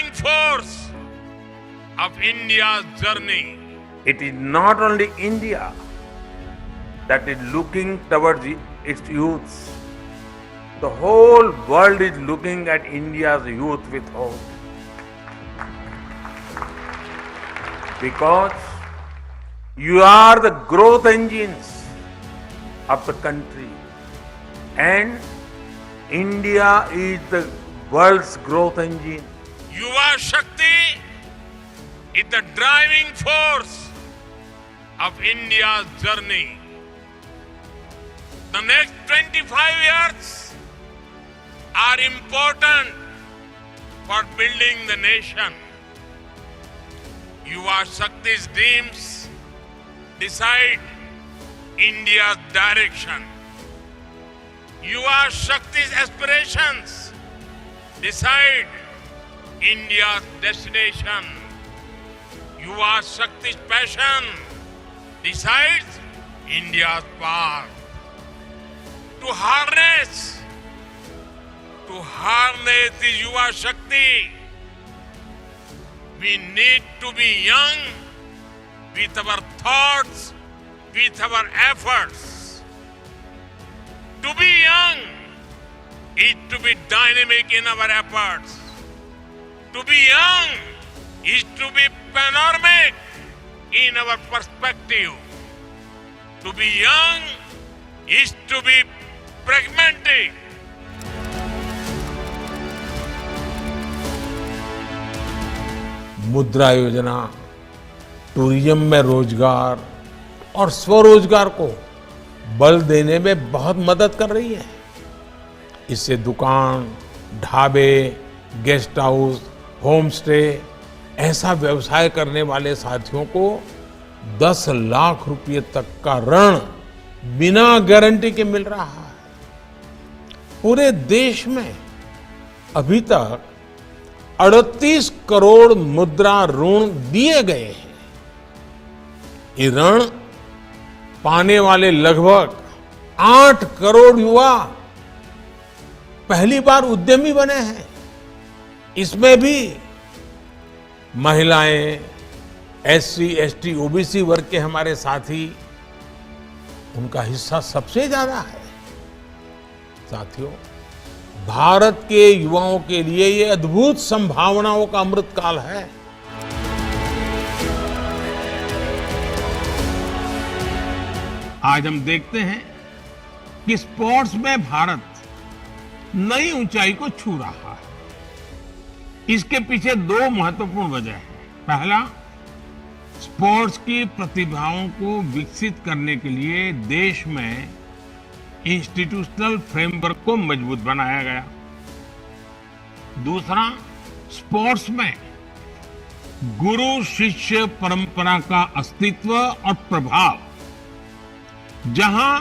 driving force of India's journey. It is not only India that is looking towards its youth. The whole world is looking at India's youth with hope. Because you are the growth engines of the country. And India is the world's growth engine. Yuva Shakti is the driving force of India's journey. The next 25 years are important for building the nation. Yuva Shakti's dreams decide India's direction. Yuva Shakti's aspirations decide India's destination. Yuva Shakti's passion decides India's path. To harness the Yuva Shakti, we need to be young with our thoughts, with our efforts. To be young is to be dynamic in our efforts. To be young is to be panoramic in our perspective. To be young is to be pragmatic. मुद्रा योजना tourism में रोजगार और स्वरोजगार को बल देने में बहुत मदद कर रही है। इससे दुकान, ढाबे, गेस्ट हाउस, होम स्टे ऐसा व्यवसाय करने वाले साथियों को 10 लाख रुपए तक का ऋण बिना गारंटी के मिल रहा है। पूरे देश में अभी तक 38 करोड़ मुद्रा ऋण दिए गए हैं। ये ऋण पाने वाले लगभग 8 करोड़ युवा पहली बार उद्यमी बने हैं। इसमें भी महिलाएं, एससी, एसटी, ओबीसी वर्ग के हमारे साथी, उनका हिस्सा सबसे ज्यादा है। साथियों, भारत के युवाओं के लिए ये अद्भुत संभावनाओं का अमृतकाल है। आज हम देखते हैं कि स्पोर्ट्स में भारत नई ऊंचाई को छू रहा है। इसके पीछे 2 महत्वपूर्ण वजह हैं। पहला, स्पोर्ट्स की प्रतिभाओं को विकसित करने के लिए देश में इंस्टीट्यूशनल फ्रेमवर्क को मजबूत बनाया गया। दूसरा, स्पोर्ट्स में गुरु शिष्य परंपरा का अस्तित्व और प्रभाव, जहां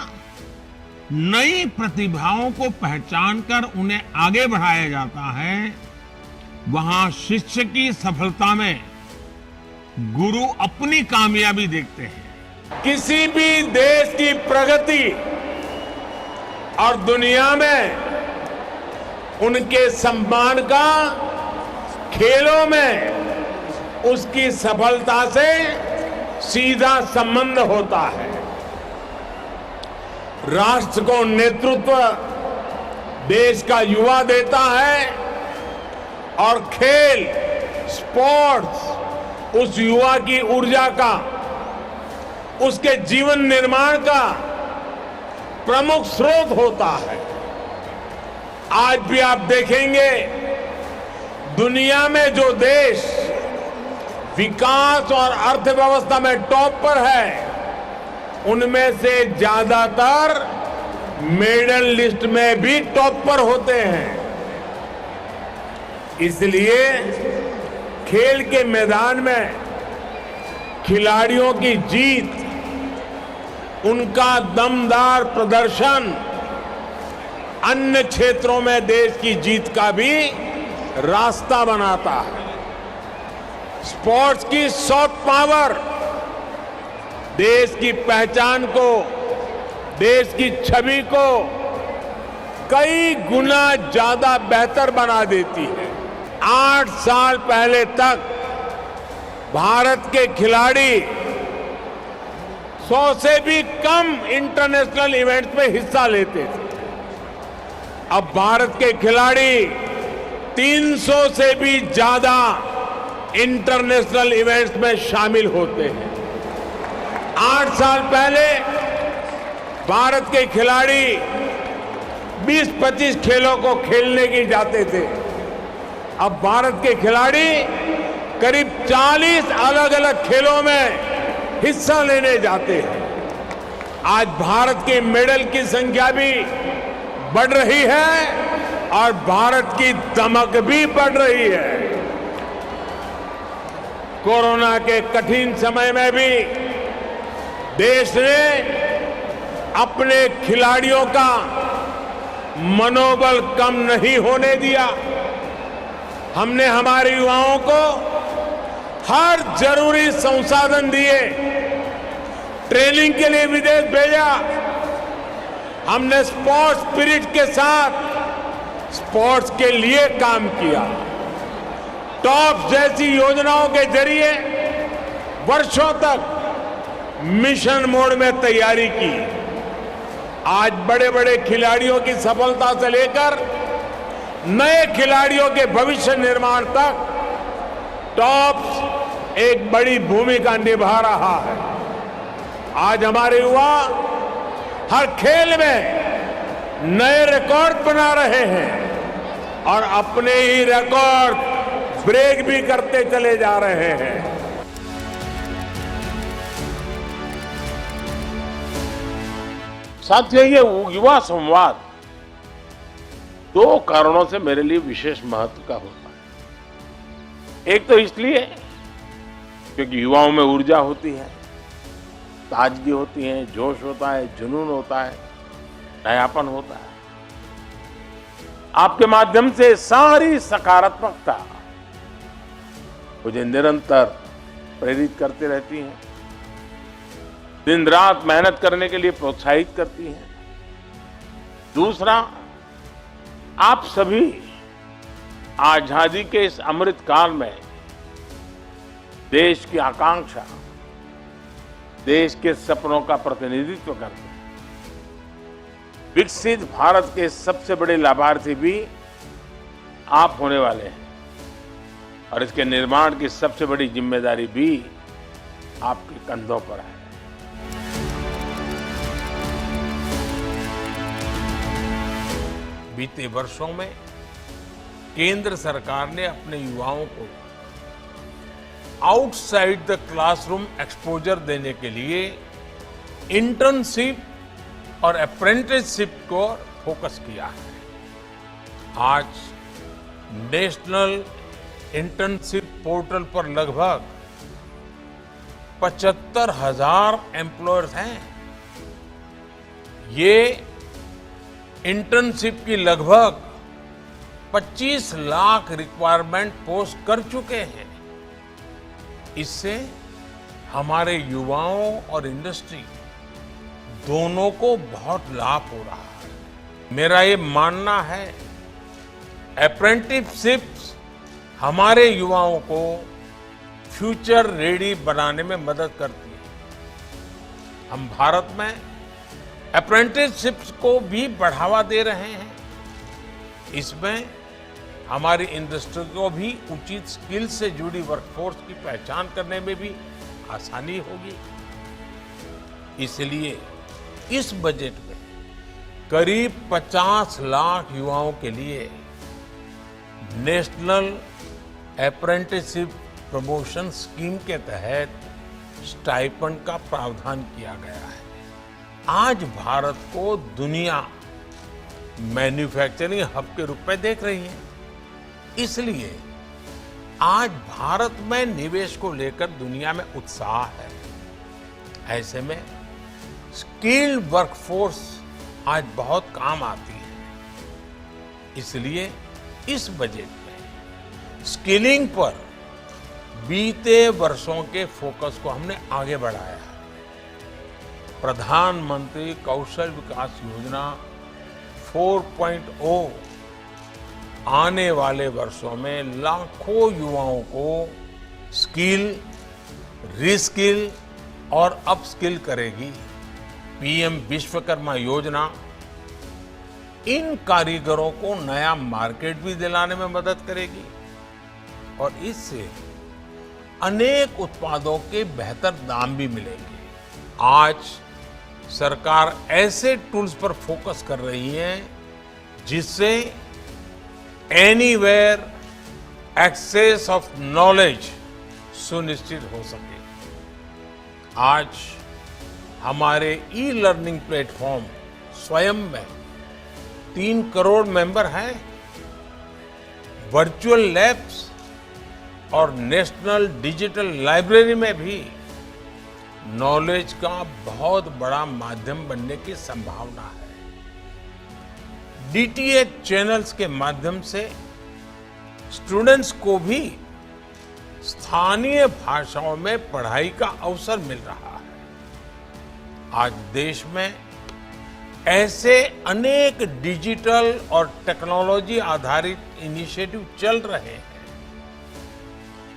नई प्रतिभाओं को पहचानकर उन्हें आगे बढ़ाया जाता है, वहां शिष्य की सफलता में गुरु अपनी कामयाबी देखते हैं। किसी भी देश की प्रगति और दुनिया में उनके सम्मान का खेलों में उसकी सफलता से सीधा संबंध होता है। राष्ट्र को नेतृत्व देश का युवा देता है और खेल, स्पोर्ट्स उस युवा की ऊर्जा का, उसके जीवन निर्माण का प्रमुख स्रोत होता है। आज भी आप देखेंगे, दुनिया में जो देश विकास और अर्थव्यवस्था में टॉप पर है, उनमें से ज्यादातर मेडल लिस्ट में भी टॉप पर होते हैं। इसलिए खेल के मैदान में खिलाड़ियों की जीत, उनका दमदार प्रदर्शन अन्य क्षेत्रों में देश की जीत का भी रास्ता बनाता है। स्पोर्ट्स की सॉफ्ट पावर देश की पहचान को, देश की छवि को कई गुना ज्यादा बेहतर बना देती है। 8 साल पहले तक भारत के खिलाड़ी 100 से भी कम इंटरनेशनल इवेंट्स में हिस्सा लेते थे। अब भारत के खिलाड़ी 300 से भी ज्यादा इंटरनेशनल इवेंट्स में शामिल होते हैं। 8 साल पहले भारत के खिलाड़ी 20-25 खेलों को खेलने के जाते थे। अब भारत के खिलाड़ी करीब 40 अलग अलग खेलों में हिस्सा लेने जाते हैं। आज भारत के मेडल की संख्या भी बढ़ रही है और भारत की दमक भी बढ़ रही है। कोरोना के कठिन समय में भी देश ने अपने खिलाड़ियों का मनोबल कम नहीं होने दिया। हमने हमारे युवाओं को हर जरूरी संसाधन दिए, ट्रेनिंग के लिए विदेश भेजा। हमने स्पोर्ट्स स्पिरिट के साथ स्पोर्ट्स के लिए काम किया। टॉप्स जैसी योजनाओं के जरिए वर्षों तक मिशन मोड में तैयारी की। आज बड़े बड़े खिलाड़ियों की सफलता से लेकर नए खिलाड़ियों के भविष्य निर्माण तक टॉप्स एक बड़ी भूमिका निभा रहा है। आज हमारे युवा हर खेल में नए रिकॉर्ड बना रहे हैं और अपने ही रिकॉर्ड ब्रेक भी करते चले जा रहे हैं। साथियों, ये युवा संवाद 2 कारणों से मेरे लिए विशेष महत्व का होता है। एक तो इसलिए क्योंकि युवाओं में ऊर्जा होती है, ताजगी होती है, जोश होता है, जुनून होता है, नयापन होता है। आपके माध्यम से सारी सकारात्मकता मुझे निरंतर प्रेरित करती रहती है, दिन रात मेहनत करने के लिए प्रोत्साहित करती है। दूसरा, आप सभी आजादी के इस अमृत काल में देश की आकांक्षा, देश के सपनों का प्रतिनिधित्व करते हैं। विकसित भारत के सबसे बड़े लाभार्थी भी आप होने वाले हैं और इसके निर्माण की सबसे बड़ी जिम्मेदारी भी आपके कंधों पर है। बीते वर्षों में केंद्र सरकार ने अपने युवाओं को आउटसाइड द क्लासरूम एक्सपोजर देने के लिए इंटर्नशिप और अप्रेंटिसशिप को फोकस किया है। आज नेशनल इंटर्नशिप पोर्टल पर लगभग 75,000 एम्प्लॉयर्स हैं। ये इंटर्नशिप की लगभग 25 लाख रिक्वायरमेंट पोस्ट कर चुके हैं। इससे हमारे युवाओं और इंडस्ट्री दोनों को बहुत लाभ हो रहा है। मेरा ये मानना है, अप्रेंटिसशिप्स हमारे युवाओं को फ्यूचर रेडी बनाने में मदद करती है। हम भारत में अप्रेंटिसशिप्स को भी बढ़ावा दे रहे हैं। इसमें हमारी इंडस्ट्री को भी उचित स्किल से जुड़ी वर्कफोर्स की पहचान करने में भी आसानी होगी। इसलिए इस बजट में करीब 50 लाख युवाओं के लिए नेशनल अप्रेंटिसशिप प्रमोशन स्कीम के तहत स्टाइपेंड का प्रावधान किया गया है। आज भारत को दुनिया मैन्युफैक्चरिंग हब के रूप में देख रही है। इसलिए आज भारत में निवेश को लेकर दुनिया में उत्साह है। ऐसे में स्किल्ड वर्कफोर्स आज बहुत काम आती है। इसलिए इस बजट में स्किलिंग पर बीते वर्षों के फोकस को हमने आगे बढ़ाया है। प्रधानमंत्री कौशल विकास योजना 4.0 आने वाले वर्षों में लाखों युवाओं को स्किल, रीस्किल और अपस्किल करेगी। पीएम विश्वकर्मा योजना इन कारीगरों को नया मार्केट भी दिलाने में मदद करेगी और इससे अनेक उत्पादों के बेहतर दाम भी मिलेंगे। आज सरकार ऐसे टूल्स पर फोकस कर रही है जिससे एनीवेयर एक्सेस ऑफ नॉलेज सुनिश्चित हो सके। आज हमारे ई लर्निंग प्लेटफॉर्म स्वयं में 3 करोड़ मेंबर हैं। वर्चुअल लैब्स और नेशनल डिजिटल लाइब्रेरी में भी नॉलेज का बहुत बड़ा माध्यम बनने की संभावना है। डीटीएच चैनल्स के माध्यम से स्टूडेंट्स को भी स्थानीय भाषाओं में पढ़ाई का अवसर मिल रहा है। आज देश में ऐसे अनेक डिजिटल और टेक्नोलॉजी आधारित इनिशिएटिव चल रहे हैं।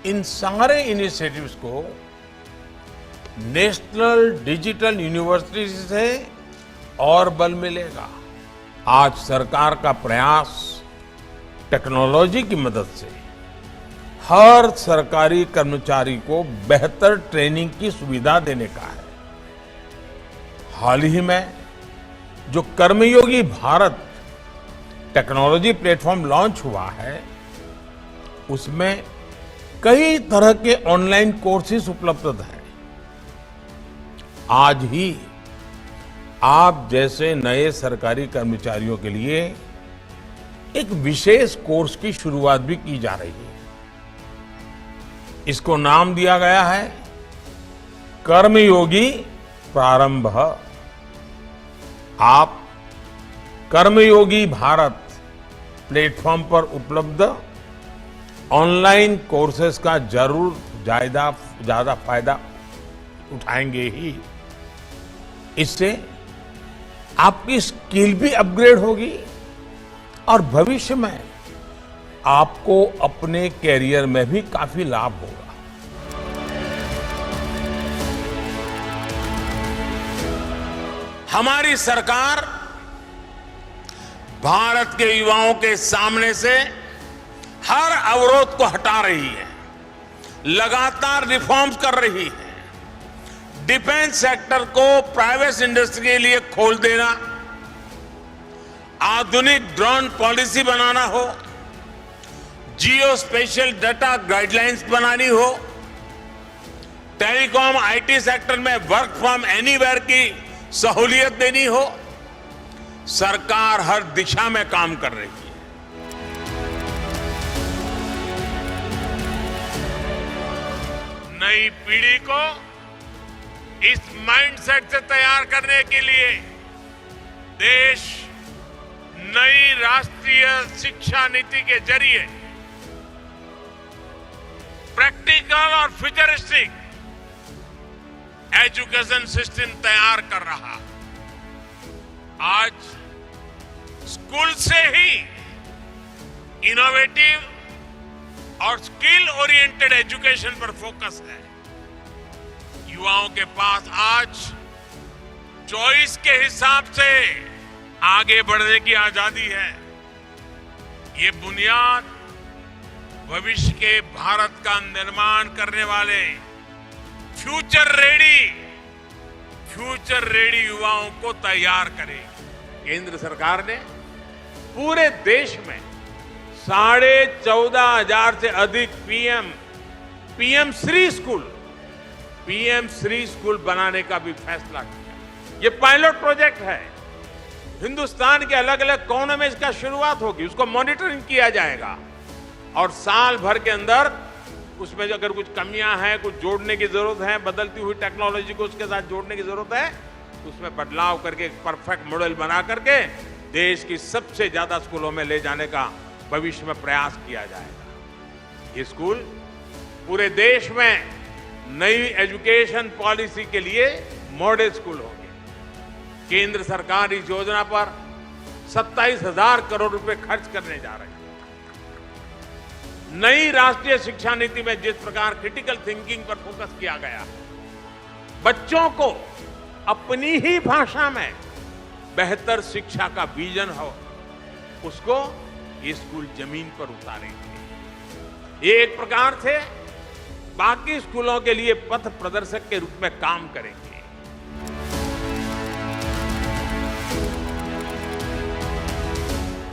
इन सारे इनिशिएटिव्स को नेशनल डिजिटल यूनिवर्सिटी से और बल मिलेगा। आज सरकार का प्रयास टेक्नोलॉजी की मदद से हर सरकारी कर्मचारी को बेहतर ट्रेनिंग की सुविधा देने का है। हाल ही में जो कर्मयोगी भारत टेक्नोलॉजी प्लेटफॉर्म लॉन्च हुआ है, उसमें कई तरह के ऑनलाइन कोर्सेज उपलब्ध हैं। आज ही आप जैसे नए सरकारी कर्मचारियों के लिए एक विशेष कोर्स की शुरुआत भी की जा रही है। इसको नाम दिया गया है कर्मयोगी प्रारंभ। आप कर्मयोगी भारत प्लेटफॉर्म पर उपलब्ध ऑनलाइन कोर्सेज का जरूर ज्यादा फायदा उठाएंगे ही। इससे आपकी स्किल भी अपग्रेड होगी और भविष्य में आपको अपने कैरियर में भी काफी लाभ होगा। हमारी सरकार भारत के युवाओं के सामने से हर अवरोध को हटा रही है, लगातार रिफॉर्म्स कर रही है। डिफेंस सेक्टर को प्राइवेट इंडस्ट्री के लिए खोल देना, आधुनिक ड्रोन पॉलिसी बनाना हो, जियो स्पेशल डाटा गाइडलाइंस बनानी हो, टेलीकॉम आईटी सेक्टर में वर्क फ्रॉम एनीवेयर की सहूलियत देनी हो, सरकार हर दिशा में काम कर रही है। नई पीढ़ी को इस माइंडसेट से तैयार करने के लिए देश नई राष्ट्रीय शिक्षा नीति के जरिए प्रैक्टिकल और फ्यूचरिस्टिक एजुकेशन सिस्टम तैयार कर रहा। आज स्कूल से ही इनोवेटिव और स्किल ओरिएंटेड एजुकेशन पर फोकस है। युवाओं के पास आज चॉइस के हिसाब से आगे बढ़ने की आजादी है। ये बुनियाद भविष्य के भारत का निर्माण करने वाले फ्यूचर रेडी युवाओं को तैयार करेगी। केंद्र सरकार ने पूरे देश में 14,500 से अधिक पीएम श्री स्कूल बनाने का भी फैसला किया। ये पायलट प्रोजेक्ट है। हिंदुस्तान के अलग अलग कोनों में इसका शुरुआत होगी, उसको मॉनिटरिंग किया जाएगा और साल भर के अंदर उसमें अगर कुछ कमियां हैं, कुछ जोड़ने की जरूरत है, बदलती हुई टेक्नोलॉजी को उसके साथ जोड़ने की जरूरत है, उसमें बदलाव करके एक परफेक्ट मॉडल बना करके देश की सबसे ज्यादा स्कूलों में ले जाने का भविष्य में प्रयास किया जाएगा। ये स्कूल पूरे देश में नई एजुकेशन पॉलिसी के लिए मॉडल स्कूल होंगे। केंद्र सरकार इस योजना पर 27,000 करोड़ रुपए खर्च करने जा रही है। नई राष्ट्रीय शिक्षा नीति में जिस प्रकार क्रिटिकल थिंकिंग पर फोकस किया गया है, बच्चों को अपनी ही भाषा में बेहतर शिक्षा का विजन हो, उसको ये स्कूल जमीन पर उतारेंगे। ये एक प्रकार से बाकी स्कूलों के लिए पथ प्रदर्शक के रूप में काम करेंगे।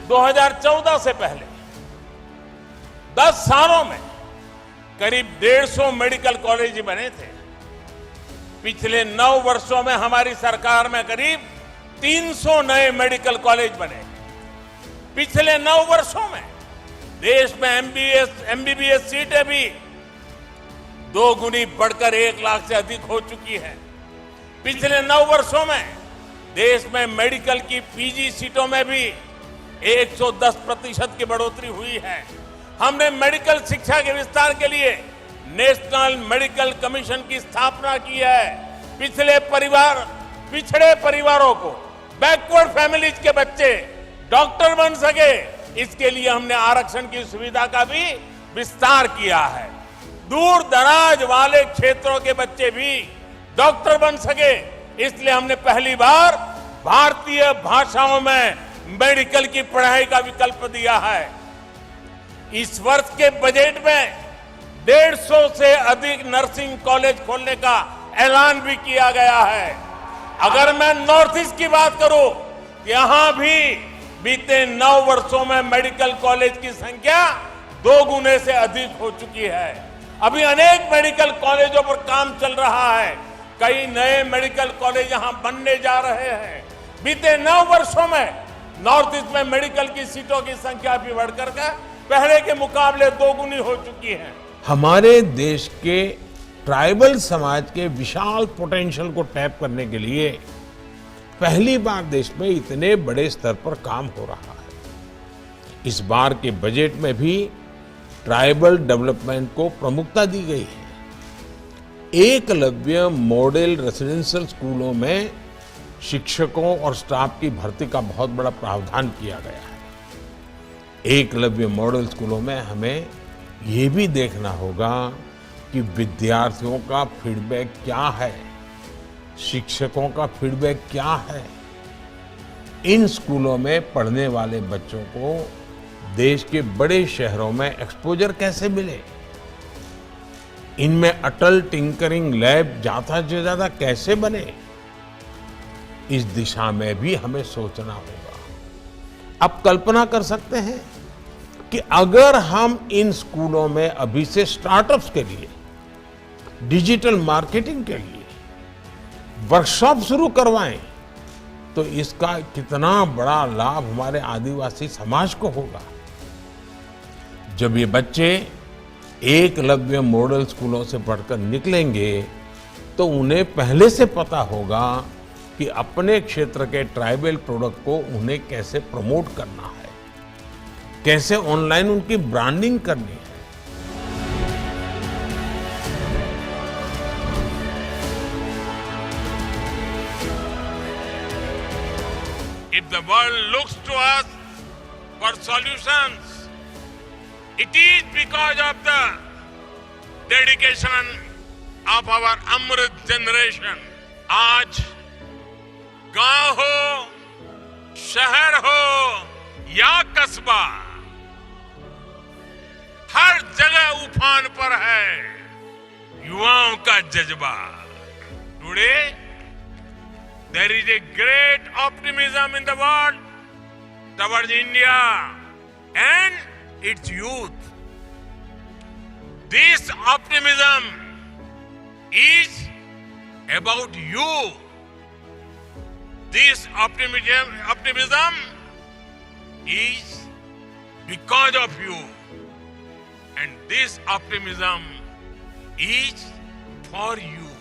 2014 से पहले 10 सालों में करीब 150 मेडिकल कॉलेज बने थे। पिछले 9 वर्षों में हमारी सरकार में करीब 300 नए मेडिकल कॉलेज बने। पिछले 9 वर्षों में देश में एमबीबीएस सीटें भी 2 गुनी बढ़कर 1 लाख से अधिक हो चुकी है। पिछले 9 वर्षों में देश में मेडिकल की पीजी सीटों में भी 110% की बढ़ोतरी हुई है। हमने मेडिकल शिक्षा के विस्तार के लिए नेशनल मेडिकल कमीशन की स्थापना की है। पिछड़े परिवारों को, बैकवर्ड फैमिलीज के बच्चे डॉक्टर बन सके, इसके लिए हमने आरक्षण की सुविधा का भी विस्तार किया है। दूर दराज वाले क्षेत्रों के बच्चे भी डॉक्टर बन सके, इसलिए हमने पहली बार भारतीय भाषाओं में मेडिकल की पढ़ाई का विकल्प दिया है। इस वर्ष के बजट में 150 से अधिक नर्सिंग कॉलेज खोलने का ऐलान भी किया गया है। अगर मैं नॉर्थ ईस्ट की बात करूं, यहां भी बीते 9 वर्षों में मेडिकल कॉलेज की संख्या 2 गुने से अधिक हो चुकी है। अभी अनेक मेडिकल कॉलेजों पर काम चल रहा है। कई नए मेडिकल कॉलेज यहां बनने जा रहे हैं। बीते 9 वर्षों में नॉर्थ ईस्ट में मेडिकल की सीटों की संख्या भी बढ़कर पहले के मुकाबले 2 गुनी हो चुकी है। हमारे देश के ट्राइबल समाज के विशाल पोटेंशियल को टैप करने के लिए पहली बार देश में इतने बड़े स्तर पर काम हो रहा है। इस बार के बजट में भी ट्राइबल डेवलपमेंट को प्रमुखता दी गई है। एकलव्य मॉडल रेसिडेंशियल स्कूलों में शिक्षकों और स्टाफ की भर्ती का बहुत बड़ा प्रावधान किया गया है। एकलव्य मॉडल स्कूलों में हमें ये भी देखना होगा कि विद्यार्थियों का फीडबैक क्या है, शिक्षकों का फीडबैक क्या है। इन स्कूलों में पढ़ने वाले बच्चों को देश के बड़े शहरों में एक्सपोजर कैसे मिले, इनमें अटल टिंकरिंग लैब ज्यादा से ज्यादा कैसे बने, इस दिशा में भी हमें सोचना होगा। आप कल्पना कर सकते हैं कि अगर हम इन स्कूलों में अभी से स्टार्टअप्स के लिए, डिजिटल मार्केटिंग के लिए वर्कशॉप शुरू करवाएं, तो इसका कितना बड़ा लाभ हमारे आदिवासी समाज को होगा। जब ये बच्चे एकलव्य मॉडल स्कूलों से पढ़कर निकलेंगे तो उन्हें पहले से पता होगा कि अपने क्षेत्र के ट्राइबल प्रोडक्ट को उन्हें कैसे प्रमोट करना है, कैसे ऑनलाइन उनकी ब्रांडिंग करनी है। If the world looks to us for solutions, it is because of the dedication of our Amrit generation. आज गांव हो, शहर हो या कस्बा, हर जगह उफान पर है युवाओं का जज्बा। Today there is a great optimism in the world towards India and its youth. This optimism is about you. This optimism is because of you. And this optimism is for you.